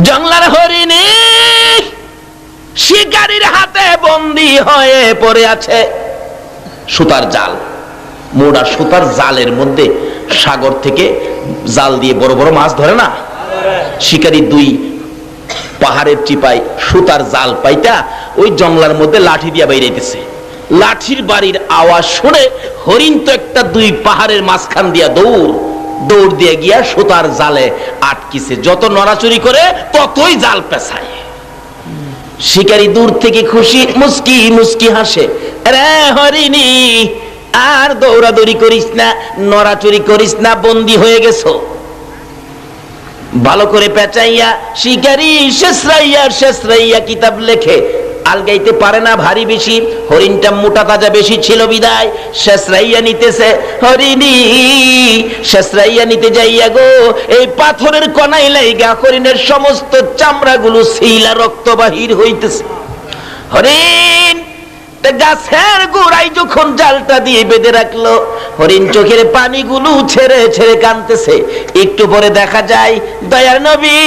জংলার হরিণী শিকারীর হাতে বন্দী হয়ে পড়ে আছে। সুতার জাল, মোড়া সুতার জালের মধ্যে সাগর থেকে জাল দিয়ে বড় বড় মাছ ধরে না, শিকারী দুই পাহাড়ের চিপায় সুতার জাল পাইতা ওই জংলার মধ্যে লাঠি দিয়া বাইরেতেছে। লাঠির বাড়ির আওয়াজ শুনে হরিণ তো একটা দুই পাহাড়ের মাঝখান দিয়া দৌড় দিয়ে গিয়া সুতার জালে আটকিছে। যত নড়াচুরি করে ততই জাল পেছায়। শিকারী দূর থেকে খুশি মুস্কি মুস্কি হাসে, রে হরিণী আর দৌড়াদৌড়ি করিস না, নড়াচুরি করিস না, বন্দী হয়ে গেছো। ভালো করে পেঁচাইয়া শিকারী শেষরাইয়া কিতাব লেখে। আলগাইতে পারে না ভারী বেশি, হরিণটা মোটা তাজা বেশি ছিল বিদায় শেষরাইয়া নিতেছে। হরিণী শেষরাইয়া নিতে যাইয়া গো এই পাথরের কণাই লাইগা হরিণের সমস্ত চামড়াগুলো ছিলা রক্ত বাহির হইতেছে। হরিণ গাছের গোড়ায় যখন জালটা দিয়ে বেঁধে রাখলো, হরিণ চোখের পানিগুলো ছেড়ে ছেড়ে কাঁদতেছে। একটু পরে দেখা যায় দয়ার নবী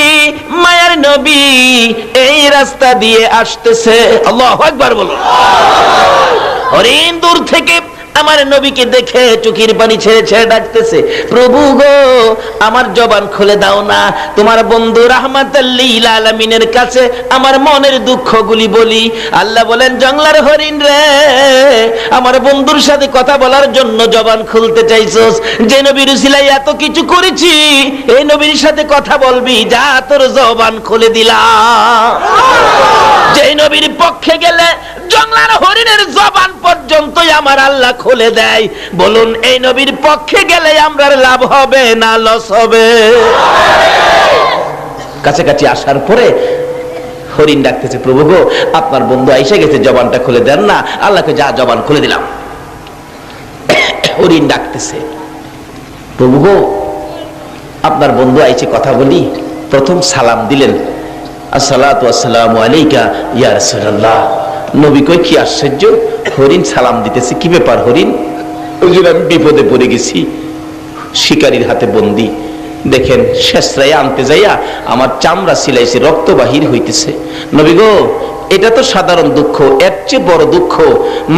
মায়ার নবী এই রাস্তা দিয়ে আসতেছে। আল্লাহু আকবার বলো। হরিণ দূর থেকে আমার নবীকে দেখে চোখের পানি ছেড়ে ছেড়ে ডাকতেছে, প্রভু গো আমার জবান খুলে দাও না, তোমার বন্ধু রাহমাতাল লিল আলামিনের কাছে আমার মনের দুঃখগুলি বলি। আল্লাহ বলেন, জংলার হরিণ রে, আমার বন্ধুর সাথে কথা বলার জন্য জবান খুলতে চাইছস, যে নবীর উসিলায় এত কিছু করেছি, এই নবীর সাথে কথা বলবি, যা তোর জবান খুলে দিলাম। যে নবীর পক্ষে গেলে জংলার হরিণের জবান পর্যন্তই আমার আল্লাহ খুলে দেয়। বলুন এই নবীর পক্ষে গেলে আমরা লাভ হবে না লস হবে? কাছাকাছি আসার পরে হরিণ ডাকতেছে, প্রভু গো আপনার বন্ধু আইসা গেছে, জবানটা খুলে দেন না। আল্লাহকে যা জবান খুলে দিলাম। হরিণ ডাকতেছে, প্রভু গো আপনার বন্ধু আইছে, কথা বলি। প্রথম সালাম দিলেন, আসসালাতু আসসালামু আলাইকা ইয়া রাসূলুল্লাহ। নবী কই কি আশ্চর্য, হরিণ সালাম দিতেছে, কি ব্যাপার হরিণ? হুজুর আমি বিপদে পড়ে গেছি, শিকারীর হাতে বন্দী। দেখেন শেষরাইয়া আনতে যাইয়া আমার চামড়া সিলাইছে, রক্ত বাহির হইতেছে। নবী গো এটা তো সাধারণ দুঃখ, এর চেয়ে বড় দুঃখ,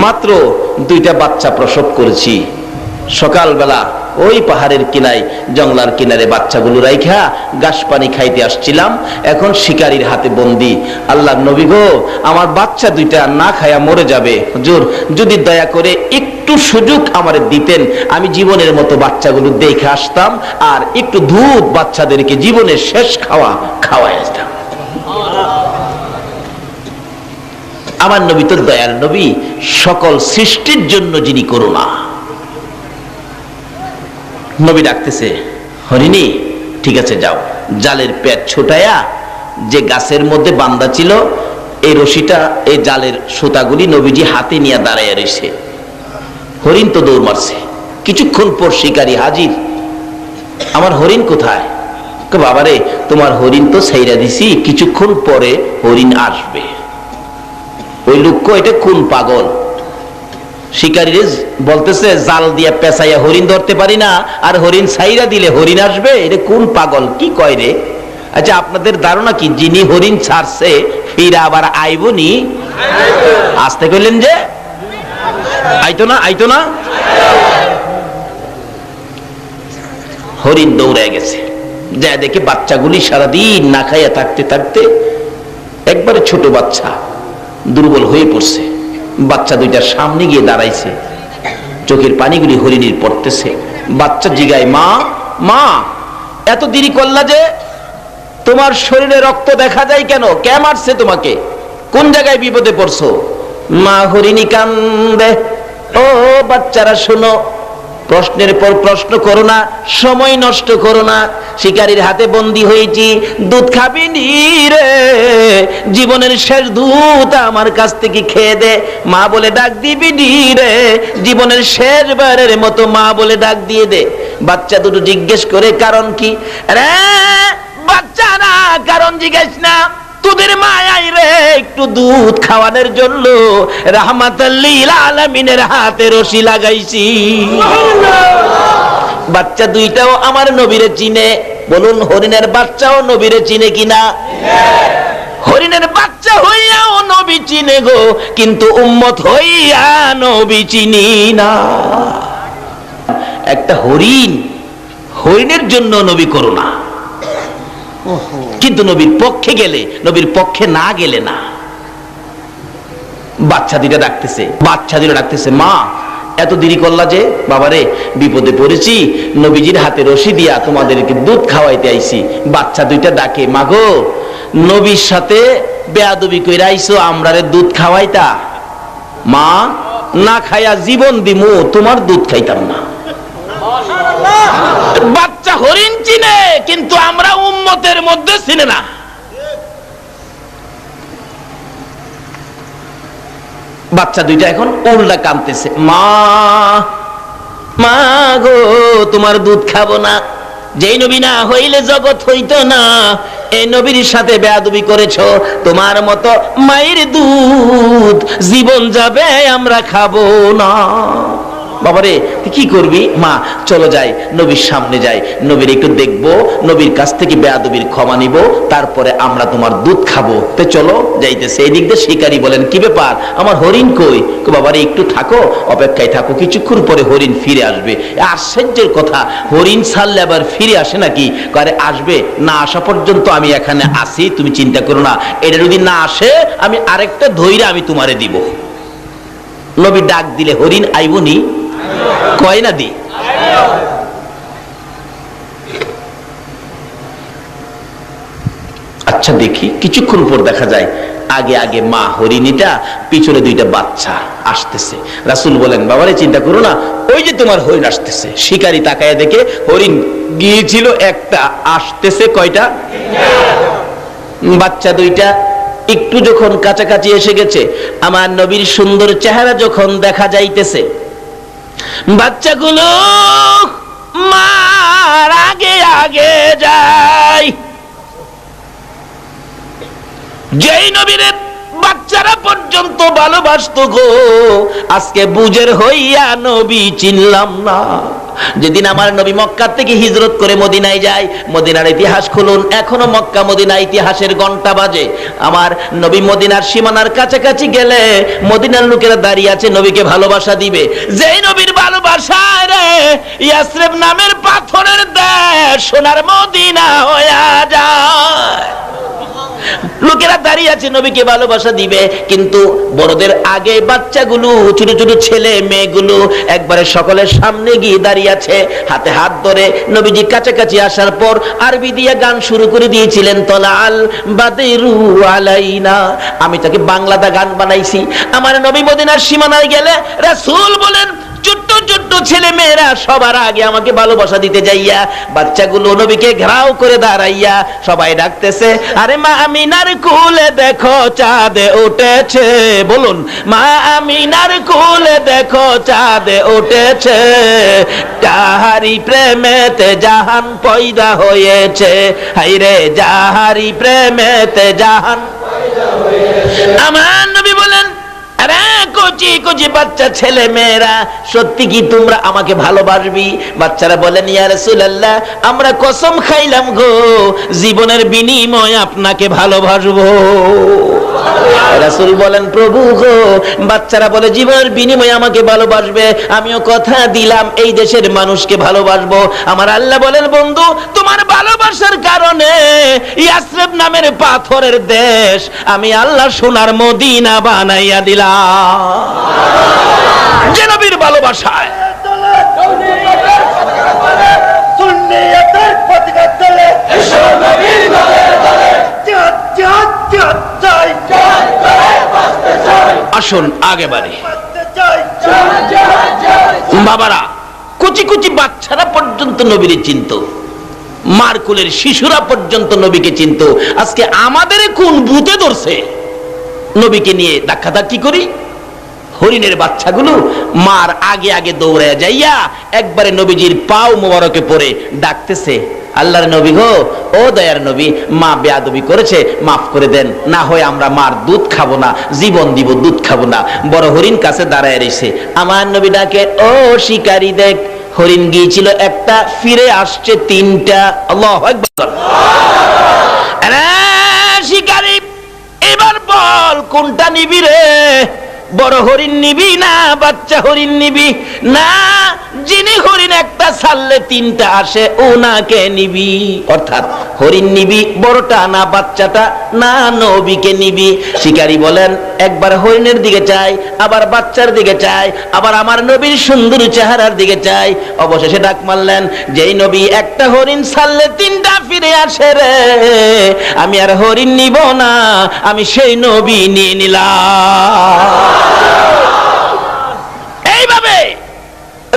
মাত্র 2টা বাচ্চা প্রসব করেছি। সকালবেলা ওই পাহাড়ের কিনায় জংলার কিনারে বাচ্চাগুলো রাইখা ঘাস পানি খাইতে আসছিলাম, এখন শিকারীর হাতে বন্দী। আল্লাহ নবী গো আমার বাচ্চা 2টা না খায়া মরে যাবে, হুজুর যদি দয়া করে একটু সুযোগ আমার দিতেন, আমি জীবনের মতো বাচ্চাগুলো দেখে আসতাম, আর একটু দুধ বাচ্চাদেরকে জীবনের শেষ খাওয়াই আসতাম। আমার নবী তো দয়ার নবী, সকল সৃষ্টির জন্য যিনি করুণা। নবী ডাকতেছে, হরিণী ঠিক আছে যাও, জালের পেট ছোটায়া যে গাছের মধ্যে বান্ধা ছিল এই রশিটা, এই জালের সুতাগুলি নবীজি হাতে নিয়ে দাঁড়াইয়া রয়েছে। হরিণ তো দৌড় মারছে। কিছুক্ষণ পর শিকারী হাজির। আমার হরিণ কোথায়? বাবারে তোমার হরিণ তো ছাইরা দিছি, কিছুক্ষণ পরে হরিণ আসবে। ওই লোক এটা কোন পাগল? শিকারী বলতেছে জাল দিয়া পেঁচাইয়া হরিণ ধরতে পারি না, আর হরিণ ছাইরা দিলে হরিণ আসবে, এটা কোন পাগল কি কয় রে? আচ্ছা আপনাদের ধারণা কি যিনি হরিণ ছাড়ছে ফিরে আবার আইবনি? আসতে কইলেন যে আইতো না। হরিণ দৌড়ে গেছে, যা দেখে বাচ্চাগুলি সারাদিন না খাইয়া থাকতে থাকতে একবারে ছোট বাচ্চা দুর্বল হয়ে পড়ছে। বাচ্চা 2টার সামনে গিয়ে দাঁড়াইছে, চোখের পানিগুলি হরিণীর পড়তেছে। বাচ্চা জিগায়, মা মা এত দেরি করলা যে, তোমার শরীরে রক্ত দেখা যায় কেন? কে মারছে তোমাকে? কোন জায়গায় বিপদে পড়ছো? মা হরিণী কান্দে। ও বাচ্চারা শোনো, প্রশ্নের পর প্রশ্ন করো না, সময় নষ্ট করো না। শিকারীর হাতে বন্দী হয়েছি, দুধ খাবি নি রে, জীবনের শেষ দুধ আমার কাছ থেকে খেয়ে দে, মা বলে ডাক দিবি নি রে, জীবনের শেষবারের মতো মা বলে ডাক দিয়ে দে। বাচ্চা দুটো জিজ্ঞেস করে কারণ কি? রে বাচ্চা না, কারণ জিজ্ঞেস না, তোদের মায়াই রে একটু দুধ খাওয়ানোর জন্য রাহমাতাল লিল আলামিনের হাতে রশি লাগাইছি। বাচ্চা দুইটাও আমার নবীরে চিনে। বলুন, হরিণের বাচ্চাও নবীরে চিনে কিনা? হরিণের বাচ্চা হইয়াও নবী চিনে গো, কিন্তু উম্মত হইয়া নবী চিনি না। একটা হরিণের জন্য নবী করুণা, কিন্তু নবীর পক্ষে গেলে, নবীর পক্ষে না গেলে না। বাচ্চা দুইটা ডাকতেছে, মা এত দেরি করলা যে? বাবারে বিপদে পড়েছি, নবীজির হাতে রশি দিয়া তোমাদেরকে দুধ খাওয়াইতে আইছি। বাচ্চা দুইটা ডাকে, মাগো নবীর সাথে বেয়াদবি কইরা আইছো, আমরারে দুধ খাওয়াইতা? মা, না খাইয়া জীবন দিমু, তোমার দুধ খাইতাম না। বাচ্চা হরিণ চিনে, কিন্তু আমরা উম্মতের মধ্যে চিনে না। বাচ্চা দুইটা এখন উল্টা কাঁদতেছে, মা গো তোমার দুধ খাবো না। যেই নবী না হইলে জগৎ হইতো না, এই নবীর সাথে বেয়াদবি করেছো, তোমার মতো মায়ের দুধ জীবন যাবে, আমরা খাবো না। বাবারে কি করবি? মা চলো যাই, নবীর সামনে যাই, নবীর একটু দেখবো, নবীর কাছ থেকে বেয়াদবির ক্ষমা নিব, তারপরে আমরা তোমার দুধ খাবো। তো চলো, যাইতেছে। এই দিক দিয়ে শিকারী বলেন, কি ব্যাপার, আমার হরিণ কই? বাবারে একটু থাকো, অপেক্ষায় থাকো, কিছুক্ষণ পরে হরিণ ফিরে আসবে। আশ্চর্যের কথা, হরিণ ছাড়লে আবার ফিরে আসে নাকি? আরে আসবে, না আসা পর্যন্ত আমি এখানে আসি, তুমি চিন্তা করো না। এটা যদি না আসে, আমি আরেকটা ধইরা আমি তোমারে দিব। নবী ডাক দিলে হরিণ আইবনি? কয় না দি। আচ্ছা দেখি, কিছুক্ষণ পর দেখা যায় আগে আগে মা হরিণীটা, পিছনে দুইটা বাচ্চা আসতেছে। রাসূল বলেন, বাবারে চিন্তা করো না, ওই যে তোমার হরিণ আসতেছে। শিকারী তাকায় দেখে হরিণ গিয়েছিল একটা, আসতেছে কয়টা? বাচ্চা দুইটা একটু যখন কাছাকাছি এসে গেছে, আমার নবীর সুন্দর চেহারা যখন দেখা যাইতেছে, বাচ্চাগুলো মার আগে আগে যায়। যেই নবীর বাচ্চারা পর্যন্ত ভালোবাসতো গো, আজকে বুঝের হইয়া নবী চিনলাম না। যেদিন আমার নবী মক্কা থেকে হিজরত করে মদিনায় যায়, মদিনার ইতিহাস খুলুন, এখনো মক্কা মদিনা ইতিহাসের ঘন্টা বাজে। আমার নবী মদিনার সীমানার কাছাকাছি গেলে মদিনার লোকেরা দাঁড়িয়ে আছে, নবীকে ভালোবাসা দিবে। যেই নবীর ভালোবাসায় রে ইয়াসরিব নামের পাথরের দেশ সোনার মদিনা হইয়া যায়। লোকেরা দাঁড়িয়ে আছে, নবীকে ভালোবাসা দিবে, কিন্তু বড়দের আগে বাচ্চাগুলো, ছোট ছোট ছেলে মেয়েগুলো একবারে সকলের সামনে গিয়ে দাঁড়িয়ে আছে, হাতে হাত ধরে। নবীজি কাছাকাছি আসার পর আরবি দিয়ে গান শুরু করে দিয়েছিলেন, তলাল বাদরু আলাইনা। আমি তাকে বাংলাতে গান বানাইছি। আমার নবী মদিনার সীমানায় গেলে রাসূল বলেন, ছোট্ট ছোট্ট ছেলে মেয়েরা সবার আগে আমাকে ভালোবাসা দিতে যাইয়া, বাচ্চাগুলো নবীকে ঘেরাও করে দাঁড়াইয়া সবাই ডাকতেছে, আরে মা আমিনার কোলে দেখো চাঁদ উঠেছে। বলুন, মা আমিনার কোলে দেখো চাঁদ উঠেছে, যাহারি প্রেমেতে জাহান পয়দা হয়েছে। হাইরে যাহারি প্রেমেতে জাহান পয়দা হয়েছে। আমার নবী বলেন, আরে কচি কচি বাচ্চা ছেলে মেয়েরা, সত্যি কি তোমরা আমাকে ভালোবাসবি? বাচ্চারা বলেন, ইয়া রাসূলুল্লাহ, আমরা কসম খাইলাম গো, জীবনের বিনিময়ে আপনাকে ভালোবাসবো। রাসূল বলেন, প্রভু গো, বাচ্চারা বলে জীবনের বিনিময়ে আমাকে ভালোবাসবে, আমিও কথা দিলাম এই দেশের মানুষকে ভালোবাসবো। আমার আল্লাহ বলেন, বন্ধু তোমার ভালোবাসার কারণে ইয়াসরিব নামের পাথরের দেশ আমি আল্লাহ সোনার মদিনা বানাইয়া দিলাম। যে নবীর ভালোবাসায় আসুন আগে বাড়ি। বাবারা, কুচি কুচি বাচ্চারা পর্যন্ত নবীরে চিনতো, মারকুলের শিশুরা পর্যন্ত নবীকে চিনতো। আজকে আমাদের কোন ভূতে ধরছে নবীকে নিয়ে ধাক্কাধাক্কি করি? হরিণের বাচ্চাগুলো মার আগে আগে দৌড়ায় যাইয়া একবারে নবীজির পাও মোবারকে পড়ে ডাকতেছে, আল্লাহর নবী গো, ও দয়ার নবী, মা বেয়াদবি করেছে, মাফ করে দেন, না হয় আমরা মার দুধ খাবো না, জীবন দিব, দুধ খাবো না। বড় হরিণ কাছে দাঁড়ায় রয়েছে। আমার নবী ডাকে, ও শিকারী দেখ, হরিণ গিয়েছিল একটা, ফিরে আসছে 3টা। আল্লাহু আকবার। আরে শিকারী, এবার বল কোনটা নিবি রে? বড় হরিণ নিবি না বাচ্চা হরিণ নিবি? না, যিনি হরিণ একটা ছাড়লে 3টা আসে ওনাকে নিবি। অর্থাৎ হরিণ নিবি বড়টা না বাচ্চাটা? না, নবীকে নিবি। শিকারী বলেন, একবার হরিণের দিকে চাই, আবার বাচ্চার দিকে চাই, আবার আমার নবীর সুন্দর চেহারার দিকে চাই। অবশেষে ডাক মারলেন, যেই নবী একটা হরিণ ছাড়লে 3টা ফিরে আসে রে, আমি আর হরিণ নিব না, আমি সেই নবী নিয়ে নিলাম। এইভাবে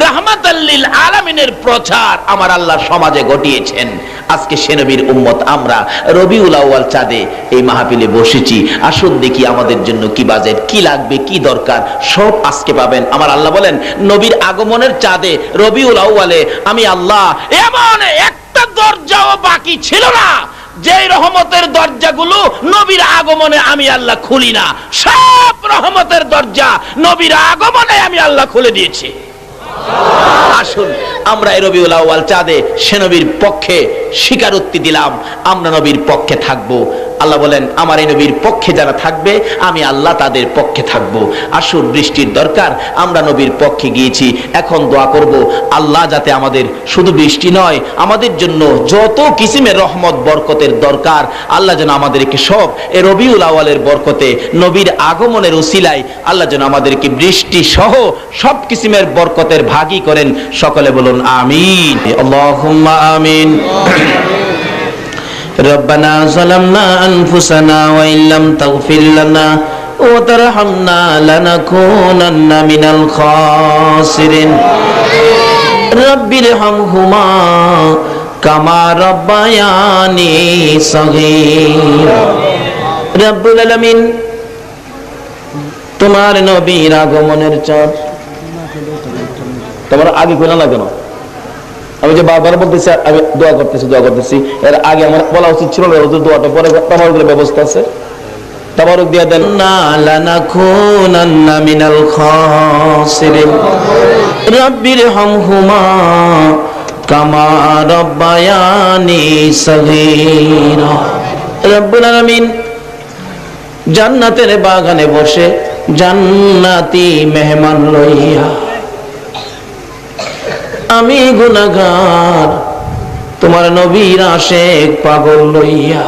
রাহমাতাল লিল আলামিনের প্রচার আমার আল্লাহ সমাজে ঘটিয়েছেন। আজকে সে নবীর উম্মত আমরা রবিউল আউয়াল চাঁদে এই মাহফিলে বসেছি। আসুন দেখি আমাদের জন্য কি বাজেট, কি লাগবে, কি দরকার, সব আজকে পাবেন। আমার আল্লাহ বলেন, নবীর আগমনের চাঁদে রবিউল আউয়ালে আমি আল্লাহ এমন একটা দরজাও বাকি ছিল না যেই রহমতের দরজাগুলো নবীর আগমনে আমি আল্লাহ খুলি না। সব রহমতের দরজা নবীর আগমনে আমি আল্লাহ খুলে দিয়েছি। আসুন আমরা এই রবিউল আউয়াল চাঁদে সে নবীর পক্ষে স্বীকারোক্তি দিলাম, আমরা নবীর পক্ষে থাকবো। আল্লাহ বলেন, আমার এই নবীর পক্ষে যারা থাকবে আমি আল্লাহ তাদের পক্ষে থাকবো। আসুন, বৃষ্টির দরকার, আমরা নবীর পক্ষে গিয়েছি, এখন দোয়া করব আল্লাহ যাতে আমাদের শুধু বৃষ্টি নয়, আমাদের জন্য যত কিসিমের রহমত বরকতের দরকার আল্লাহ যেন আমাদেরকে সব এই রবিউল আউয়ালের বরকতে নবীর আগমনের উসিলায় আল্লাহ যেন আমাদেরকে বৃষ্টি সহ সব কিসিমের বরকতের ভাগী করেন। সকলে বলুন আমিন। আল্লাহুম্মা আমিন। রব্বানা যালামনা আনফুসানা ওয়া ইল্লাম তাগফির লানা ওয়া তারহামনা লানাকুনান্না মিনাল খাসিরিন। রাব্বিরহামহুমা কামা রাব্বায়ানি সগীরা। রব্বুল আলামিন, তোমার নবীর আগমনের চাঁদ, তোমার আগে কইলা না কেন? আমি যে বারবার বলতেছি আমি দোয়া করতেছি, এর আগে আমার বলা উচিত ছিল না, দোয়াটা পরে তাবারুকের ব্যবস্থা আছে, তাবারুক দিয়ে দেন। না লানাকুনান্না মিনাল খাসিরিন রাব্বিরহামহুমা কামা রাব্বায়ানি সগীরা। রব্বুল আলামিন জান্নাতের বাগানে বসে জান্নাতি মেহমান লইয়া, আমি গুনাহগার তোমার নবীর আশিক পাগল লইয়া,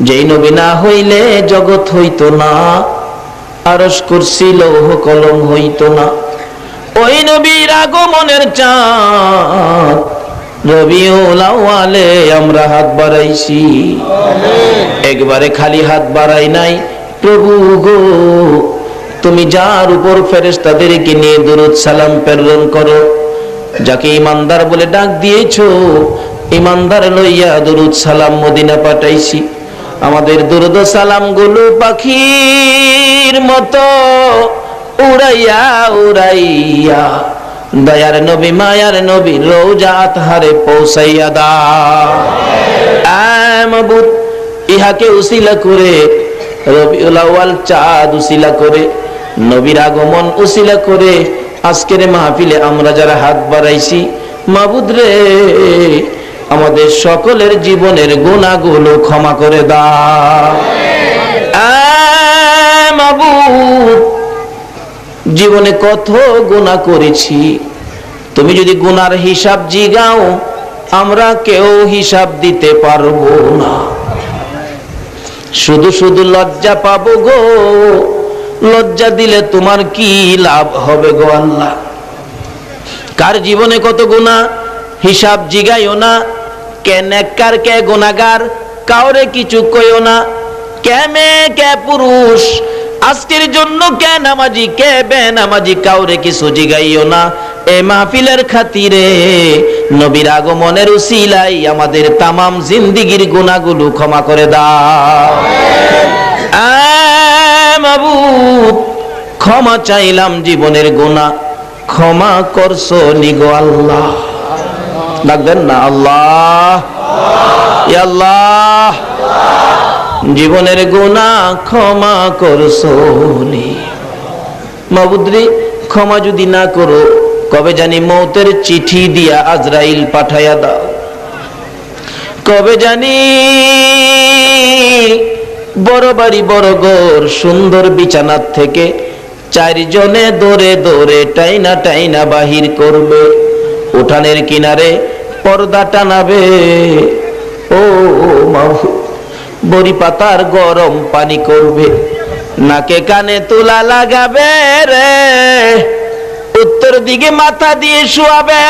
যেই নবী না হইলে জগৎ হইতো না, আরশ কুরসি লৌহ কলম হইতো না, ওই নবীর আগমনের চাঁদ রবিউল আউয়ালে আমরা হাত বাড়াইছি। একবারে খালি হাত বাড়াই নাই, প্রভু গো তুমি যার উপর ফেরেশতাদেরকে নিয়ে দরুদ সালাম প্রেরণ করো, যাকে ইমানদার বলে ডাক দিয়েছো, ইমানদার লইয়া দরুদ সালাম মদিনা পাঠাইছি। আমাদের দরুদ সালাম গুলো পাখির মতো উড়াইয়া উড়াইয়া দয়ার নবী মায়ার নবী রওজা আতহারে পৌঁছাইয়া দাও। মাবুদ, ইহাকে উসিলা করে রবিউল আউয়াল চাঁদ উসিলা করে নবীর আগমন উসিলা করে আজকের মাহফিলে আমরা যারা হাত বাড়াইছি, মাবুদ রে আমাদের সকলের জীবনের গুনাহগুলো ক্ষমা করে দাও। মাবুদ, জীবনে কত গুনাহ করেছি, তুমি যদি গুনার হিসাব জিগাও আমরা কেউ হিসাব দিতে পারবো না। শুধু শুধু লজ্জা পাবো গো, লজ্জা দিলে তোমার কি লাভ হবে গো আল্লাহ? কার জীবনে কত গুনাহ হিসাব জিগাইও না, কে নেককার কে গুনাহগার কাউরে কিছু কইও না, কে মেয়ে কে পুরুষ, আজকের জন্য কে নামাজি কে বেনামাজি কাউরে কিছু জিগাইও না। এই মাহফিলের খাতিরে নবীর আগমনের উসিলায় আমাদের তামাম জিন্দেগীর গুনাহগুলো ক্ষমা করে দাও। মাবুদ, ক্ষমা চাইলাম জীবনের গুনাহ, ক্ষমা করছো নিগো আল্লাহ। ডাকবেন না আল্লাহ, ইয়া আল্লাহ, জীবনের গুনাহ ক্ষমা করছো নি। মাবুদ রে, ক্ষমা যদি না করো কবে জানি মৌতের চিঠি দিয়া আজরাইল পাঠাইয়া দাও, কবে জানি বড় বাড়ি বড় ঘর সুন্দর বিছানার থেকে চারজনে দৌড়ে দৌড়ে টাইনা টাইনা বাহির করবে, উঠানের কিনারে পর্দা টানাবে। ও মাহবুব, বড়ি পাতার গরম পানি করবে, নাকে কানে তুলা লাগাবে রে, উত্তর দিকে মাথা দিয়ে শুয়াবে,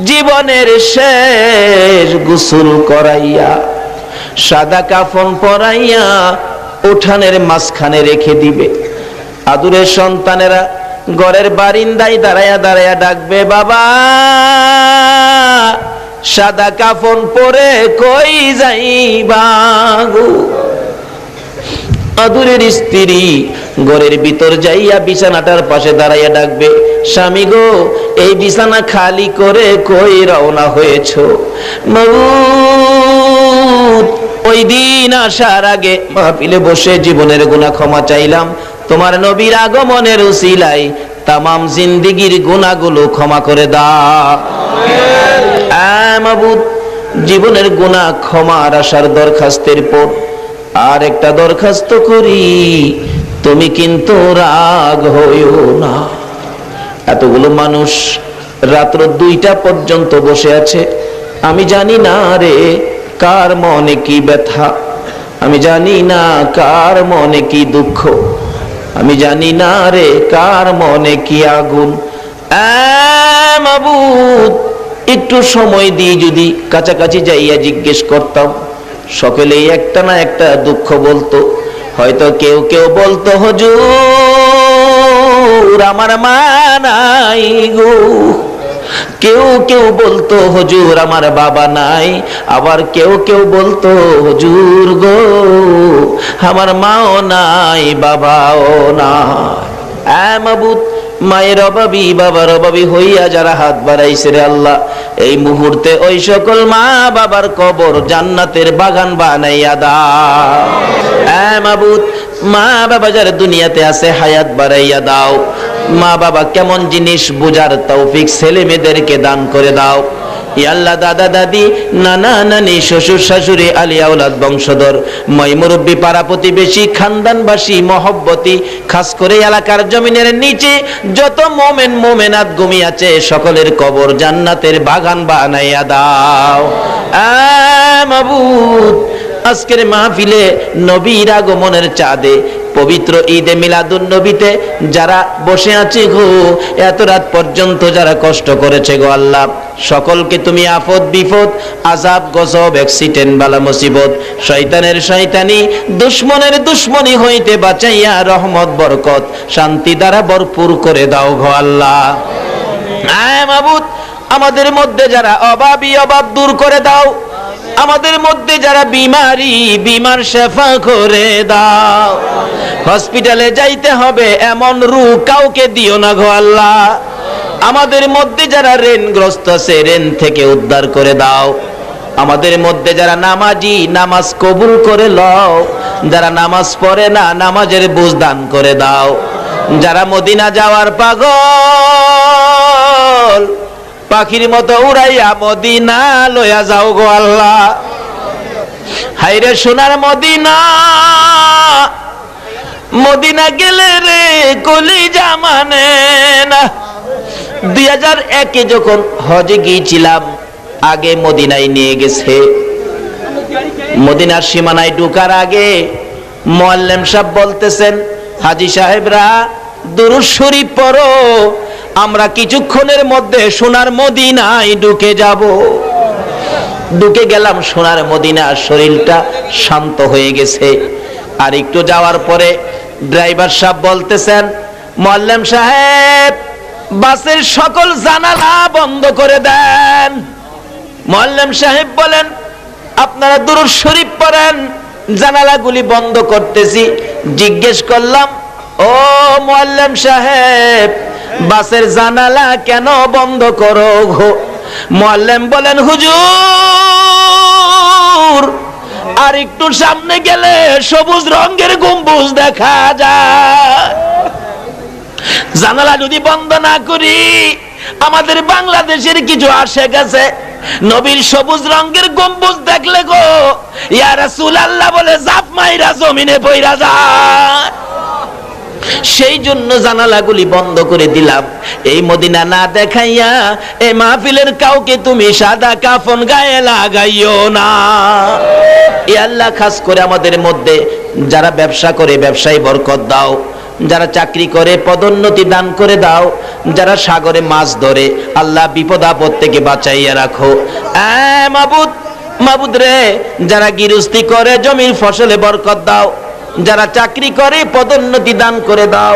জীবনের শেষ গোসল করাইয়া সাদা কাফন পরাইয়া উঠানের মাঝখানে রেখে দিবে। আদুরের সন্তানেরা ঘরের বারিন্দায় দাঁড়ায়া দাঁড়ায়া ডাকবে, বাবা সাদা কাফন পরে কই যাইবা গো। আদুরের স্ত্রী ঘরের ভিতর যাইয়া বিছানাটার পাশে দাঁড়াইয়া ডাকবে, স্বামী গো এই বিছানা খালি করে কই রওনা হয়েছ? মাবুদ, ওই দিন আসার আগে মাহফিলে বসে জীবনের গুনাহ ক্ষমা চাইলাম, তোমার নবীর আগমনের উসিলায় তামাম জিন্দেগীর গুনাহগুলো ক্ষমা করে দাও। মাবুদ, জীবনের গুনাহ ক্ষমার আসার দরখাস্তের পর আর একটা দরখাস্ত করি, তুমি কিন্তু রাগ হইও না। এতগুলো মানুষ রাত্র 2টা পর্যন্ত বসে আছে, আমি জানি না রে কার মনে কি ব্যথা, আমি জানি না কার মনে কি দুঃখ, আমি জানি না রে কার মনে কি আগুন। মাবুদ, একটু সময় দিয়ে যদি কাছাকাছি যাইয়া জিজ্ঞেস করতাম, সকলেই একটা না একটা দুঃখ বলতো। হয়তো কেউ কেউ বলতো, হুজুর আমার মা নাই গো, কেউ কেউ বলতো হুজুর আমার বাবা নাই, আবার কেউ কেউ বলতো হুজুর গো আমার মাও নাই বাবাও নাই। মাবুদ, মায়ের অভাবী বাবার অভাবী হইয়া যারা হাত বাড়াইছে রে আল্লাহ, এই মুহূর্তে ওই সকল মা বাবার কবর জান্নাতের বাগান বানাইয়া দাও। মাবুদ, মা বাবা যারা দুনিয়াতে আছে হায়াত বাড়াইয়া দাও। মা বাবা কেমন জিনিস বুঝার তৌফিক ছেলে মেয়েদেরকে দান করে দাও। আল্লাহ, দাদা দাদি নানা নানি শ্বশুর শাশুড়ি আলিয়া আওলাদ বংশধর মই মুরব্বী পাড়া প্রতিবেশী খানদানবাসী মহব্বতী, খাস করে এলাকার জমিনের নিচে যত মোমেন মোমেনাত ঘুমিয়ে আছে সকলের কবর জান্নাতের বাগান বানাইয়া দাও। মাবুদ, আজকের মাহফিলে নবীর আগমনের চাঁদে পবিত্র ঈদে মিলাদুন নবীতে যারা বসে আছে গো, এত রাত পর্যন্ত যারা কষ্ট করেছে গো আল্লাহ, সকলকে তুমি আফত বিপদ আযাব গজব অ্যাক্সিডেন্ট বালা মুসিবত শয়তানের শয়তানি দুশমনের দুশমনি হইতে বাঁচাইয়া রহমত বরকত শান্তি দ্বারা ভরপুর করে দাও গো আল্লাহ। মাবুদ, আমাদের মধ্যে যারা অভাবী অভাব দূর করে দাও, আমাদের মধ্যে যারা বিমারি বিমার শেফা করে দাও। হসপিটালে যাইতে হবে এমন রোগ কাউকে দিও না গো আল্লাহ। আমাদের মধ্যে যারা ঋণগ্রস্ত আছে ঋণ থেকে উদ্ধার করে দাও। আমাদের মধ্যে যারা নামাজি নামাজ কবুল করে লও, যারা নামাজ পড়ে না নামাজের বুঝ দান করে দাও। যারা মদিনা যাওয়ার পাগল পাখির মতো উড়াইয়া মদিনা লইয়া যাও গো আল্লাহ। হাইরে সোনার মদিনা, মদিনা গেলে রে কলিজা মানে না। 2001-এ যখন হজে গিয়েছিলাম, আগে মদিনায় নিয়ে গেছে। মদিনার সীমানায় ঢোকার আগে মুআল্লিম সাহেব বলতেছেন, হাজী সাহেবরা দুরূদ শরীফ পড়ো, আমরা কিছুক্ষণের মধ্যে সোনার মদিনায় ঢুকে যাব। ঢুকে গেলাম সোনার মদিনা, শরীরটা শান্ত হয়ে গেছে। আর একটু যাওয়ার পরে ড্রাইভার সাহেব বলতেছেন, মুআল্লিম সাহেব বাসের সকল জানালা বন্ধ করে দেন। মুআল্লিম সাহেব বলেন, আপনারা দুরূদ শরীফ পড়েন, জানালাগুলি বন্ধ করতেছি। জিজ্ঞেস করলাম, ও মুআল্লিম সাহেব বাসের জানালা কেন বন্ধ করো গো? মুআল্লিম বলেন, হুজুর আর একটু সামনে গেলে সবুজ রঙের গম্বুজ দেখা যায়। জানালা যদি বন্ধ না করি, আমাদের বাংলাদেশের কিছু আশেক আছে, নবীর সবুজ রঙের গম্বুজ দেখলে গো ইয়া রাসূলুল্লাহ বলে জাপ মাইরা জমিনে পইরা যায়। সেই জন্য জানালাগুলি বন্ধ করে দিলাম। এই মদিনা না দেখাইয়া এই মাহফিলের কাউকে তুমি সাদা কাফন গায়ে লাগাইও না। এ আল্লাহ, খাস করে আমাদের মধ্যে যারা ব্যবসা করে ব্যবসায় বরকত দাও, যারা চাকরি করে পদোন্নতি দান করে দাও, যারা সাগরে মাছ ধরে আল্লাহ বিপদ আপদ থেকে বাঁচাইয়া রাখো। মাবুদ, মাবুদ রে, যারা গৃহস্থী করে জমির ফসলে বরকত দাও, যারা চাকরি করে পদোন্নতি দান করে দাও,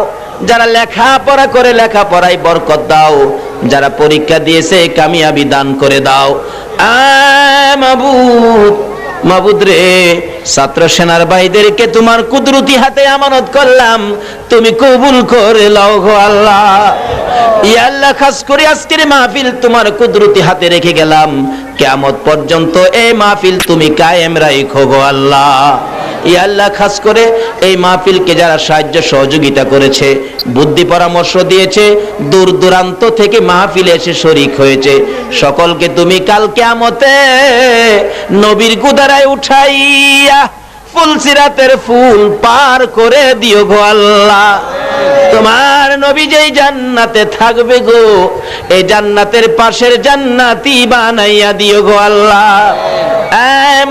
যারা লেখাপড়া করে লেখাপড়ায় বরকত দাও, যারা পরীক্ষা দিয়েছে কামিয়াবি দান করে দাও। মাবুদ, মাবুদ রে, ছাত্র সেনার ভাইদেরকে তোমার কুদরতি হাতে আমানত করলাম, তুমি কবুল করে লও গো আল্লাহ। ইয়া আল্লাহ, খাস করে আজকের মাহফিল তোমার কুদরতি হাতে রেখে গেলাম, কিয়ামত পর্যন্ত এই মাহফিল তুমি কায়েম রাখো গো আল্লাহ। ইয়া আল্লাহ, খাস করে এই মাহফিলকে যারা সাহায্য সহযোগিতা করেছে, বুদ্ধি পরামর্শ দিয়েছে, দূর দূরান্ত থেকে মাহফিলে এসে শরীক হয়েছে, সকলকে তুমি কাল কিয়ামতে নবীর গুদারায় উঠাইয়া ফুলসিরাতের ফুল পার করে দিও গো আল্লাহ। তোমার নবী যেই জান্নাতে থাকবে গো, এই জান্নাতের পাশের জান্নাতি বানাইয়া দিও গো আল্লাহ।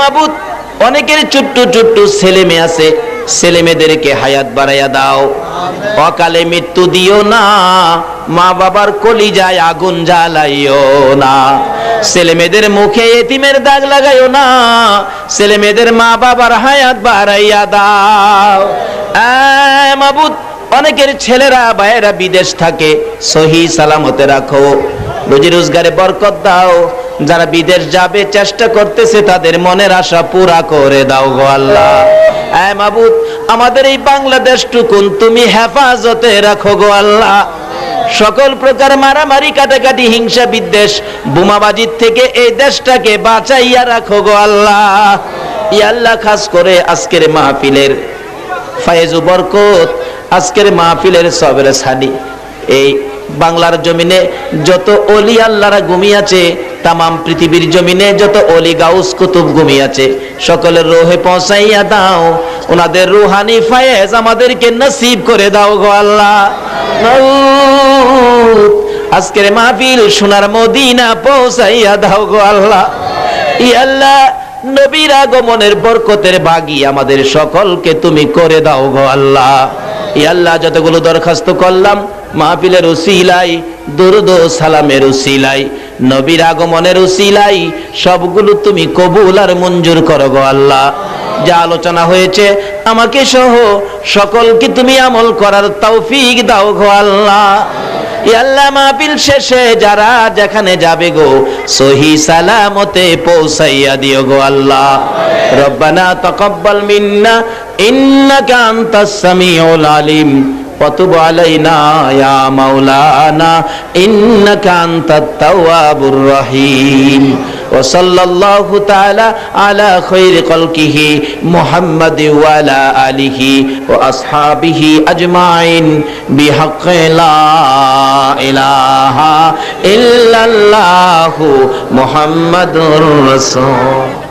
মাবুদ, অনেকের ছোট্ট ছোট্ট ছেলে মেয়ে আছে, ছেলে মেয়েদেরকে হায়াত বাড়াইয়া দাও, অকালে মৃত্যু দিও না, মা বাবার কলিজায় আগুন জ্বালাইও না, ছেলে মেয়েদের মুখে এতিমের দাগ লাগাইও না, ছেলে মেয়েদের মা বাবার হায়াত বাড়াইয়া দাও। মাবুদ, অনেকের ছেলেরা ভাইয়েরা বিদেশ থাকে, সহি সালামতে রাখো, রুজি রোজগারে বরকত দাও, যারা বিদেশ যাবে চেষ্টা করতেছে তাদের মনের আশা পুরা করে দাও গো আল্লাহ। মাবুদ, আমাদের এই বাংলাদেশটুকুন তুমি হেফাজতে রাখো গো আল্লাহ। সকল প্রকার মারামারি, কাটাকাটি, হিংসা, বিদ্বেষ, বোমাবাজির থেকে এই দেশটাকে বাঁচাইয়া রাখো গো আল্লাহ। ইয়া আল্লাহ, খাস করে আজকের মাহফিলের ফায়েজ ও বরকত, আজকের মাহফিলের সবের সাদি, এই বাংলার জমিনে যত ওলি আল্লাহরা ঘুমিয়েছে, তামাম পৃথিবীর জমিনে যত ওলি গাউস কুতুব ঘুমিয়েছে, সকলের রোহে পৌঁছাইয়া দাও, ওনাদের রুহানি ফায়েজ আমাদেরকে নসিব করে দাও গো আল্লাহ। আজকের মাহফিল সোনার মদিনা পৌঁছাইয়া দাও গো আল্লাহ। ইয়া আল্লাহ, নবীর আগমনের বরকতের ভাগী আমাদের সকলকে তুমি করে দাও গো আল্লাহ। ইয়া আল্লাহ, যতগুলো দরখাস্ত করলাম মাহফিলের উসিলাই, দুরূদ ও সালামের উসিলাই, নবীর আগমনের উসিলাই, সবগুলো তুমি কবুল আর মঞ্জুর করো গো আল্লাহ। যা আলোচনা হয়েছে আমাকে সহ সকলকে তুমি আমল করার তৌফিক দাও গো আল্লাহ। ইয়া আল্লাহ, মাহফিল শেষে যারা যেখানে যাবে গো সহি সালামতে পৌঁছাইয়া দিও গো আল্লাহ। রব্বানা তাকাব্বাল মিন্না ইন্নাকা আনতাস সামিউল আলিম وتب علينا يا مولانا إنك أنت التواب الرحيم وصلى الله تعالى على خير خلقه محمد وعلى آله وأصحابه أجمعين بحق لا إله إلا الله محمد رسول